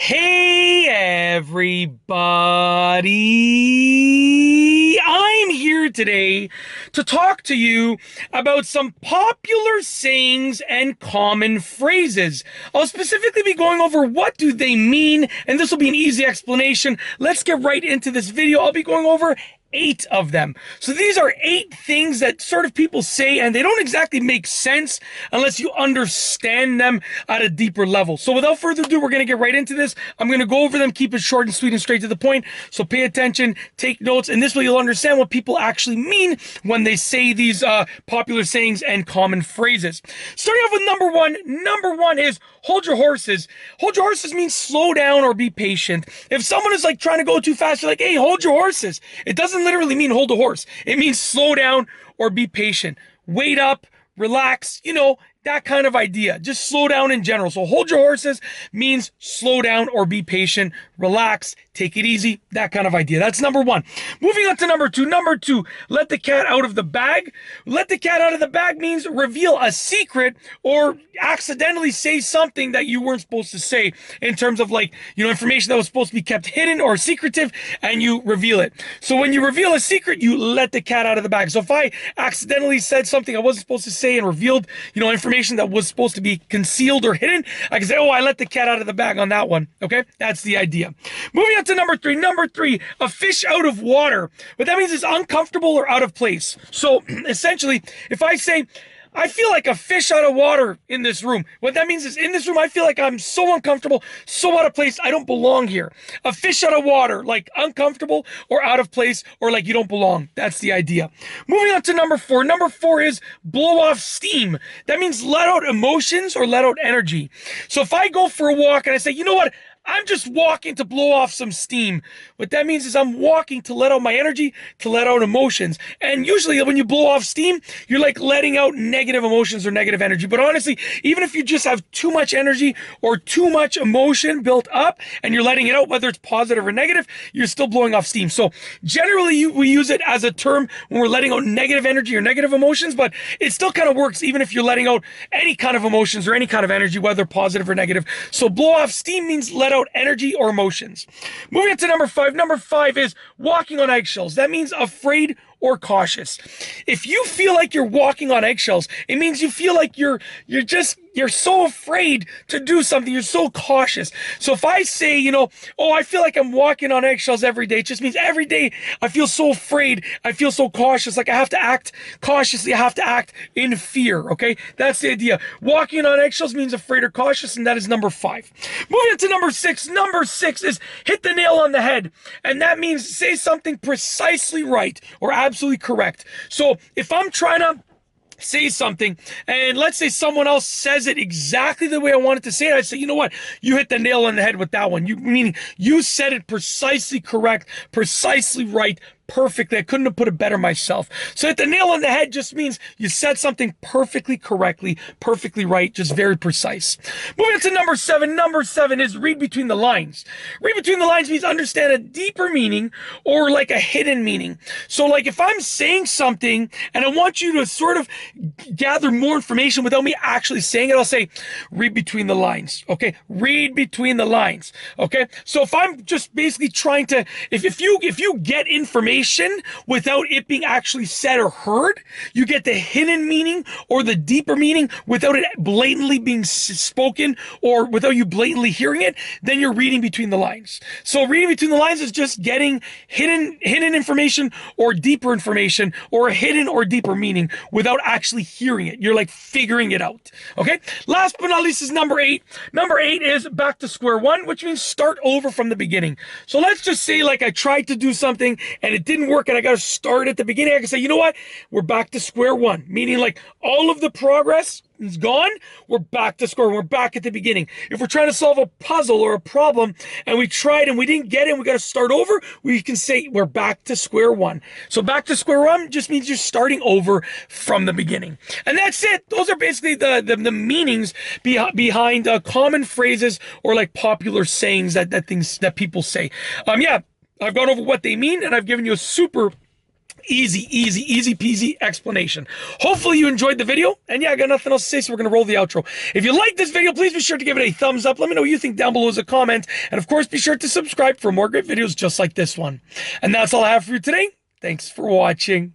Hey everybody! I'm here today to talk to you about some popular sayings and common phrases. I'll specifically be going over what do they mean, and this will be an easy explanation. Let's get right into this video. I'll be going over 8 of them. So these are 8 things that sort of people say, and they don't exactly make sense unless you understand them at a deeper level. So without further ado, we're going to get right into this. I'm going to go over them, keep it short and sweet and straight to the point. So pay attention, take notes, and this way you'll understand what people actually mean when they say these popular sayings and common phrases. Starting off with number one. Number one is hold your horses. Hold your horses means slow down or be patient. If someone is like trying to go too fast, you're like, hey, hold your horses. It doesn't literally mean hold a horse. It means slow down or be patient. Wait up, relax, that kind of idea. Just slow down in general. So hold your horses means slow down or be patient, relax, take it easy, that kind of idea. That's number one. Moving on to number two. Number two, let the cat out of the bag. Let the cat out of the bag means reveal a secret or accidentally say something that you weren't supposed to say in terms of information that was supposed to be kept hidden or secretive, and you reveal it. So when you reveal a secret, you let the cat out of the bag. So if I accidentally said something I wasn't supposed to say and revealed, information that was supposed to be concealed or hidden, I can say, oh, I let the cat out of the bag on that one. Okay, that's the idea. Moving on to number three. Number three, a fish out of water. What that means is uncomfortable or out of place. So essentially, if I say, I feel like a fish out of water in this room. What that means is in this room, I feel like I'm so uncomfortable, so out of place, I don't belong here. A fish out of water, like uncomfortable or out of place or like you don't belong. That's the idea. Moving on to number four. Number four is blow off steam. That means let out emotions or let out energy. So if I go for a walk and I say, you know what? I'm just walking to blow off some steam. What that means is I'm walking to let out my energy, to let out emotions. And usually when you blow off steam, you're like letting out negative emotions or negative energy. But honestly, even if you just have too much energy or too much emotion built up and you're letting it out, whether it's positive or negative, you're still blowing off steam. So generally we use it as a term when we're letting out negative energy or negative emotions, but it still kind of works even if you're letting out any kind of emotions or any kind of energy, whether positive or negative. So blow off steam means let out energy or emotions. Moving on to number five. Number five is walking on eggshells. That means afraid or cautious. If you feel like you're walking on eggshells, it means you feel like you're so afraid to do something. You're so cautious. So if I say, oh, I feel like I'm walking on eggshells every day, it just means every day I feel so afraid. I feel so cautious. Like I have to act cautiously. I have to act in fear. Okay. That's the idea. Walking on eggshells means afraid or cautious. And that is number five. Moving on to number six. Number six is hit the nail on the head. And that means say something precisely right or absolutely correct. So if I'm trying to say something and let's say someone else says it exactly the way I wanted to say it, I'd say, you know what, you hit the nail on the head with that one. Meaning you said it precisely correct, precisely right, perfectly. I couldn't have put it better myself. So hit the nail on the head just means you said something perfectly correctly, perfectly right, just very precise. Moving on to number seven. Number seven is read between the lines. Read between the lines means understand a deeper meaning or like a hidden meaning. So like if I'm saying something and I want you to sort of gather more information without me actually saying it, I'll say read between the lines. Okay, read between the lines. Okay, so if I'm just basically trying to, if you get information without it being actually said or heard, you get the hidden meaning or the deeper meaning without it blatantly being spoken or without you blatantly hearing it, then you're reading between the lines. So reading between the lines is just getting hidden information or deeper information or a hidden or deeper meaning without actually hearing it. You're like figuring it out. Okay. Last but not least is number eight. Number eight is back to square one, which means start over from the beginning. So let's just say like I tried to do something and it didn't work and I got to start at the beginning. I can say, you know what? We're back to square one, meaning like all of the progress is gone. We're back to square one. We're back at the beginning. If we're trying to solve a puzzle or a problem and we tried and we didn't get it and we got to start over, we can say we're back to square one. So back to square one just means you're starting over from the beginning. And that's it. Those are basically the meanings behind common phrases or like popular sayings that people say. Yeah, I've gone over what they mean and I've given you a super Easy peasy explanation. Hopefully you enjoyed the video. And yeah, I got nothing else to say, so we're going to roll the outro. If you like this video, please be sure to give it a thumbs up. Let me know what you think down below as a comment. And of course, be sure to subscribe for more great videos just like this one. And that's all I have for you today. Thanks for watching.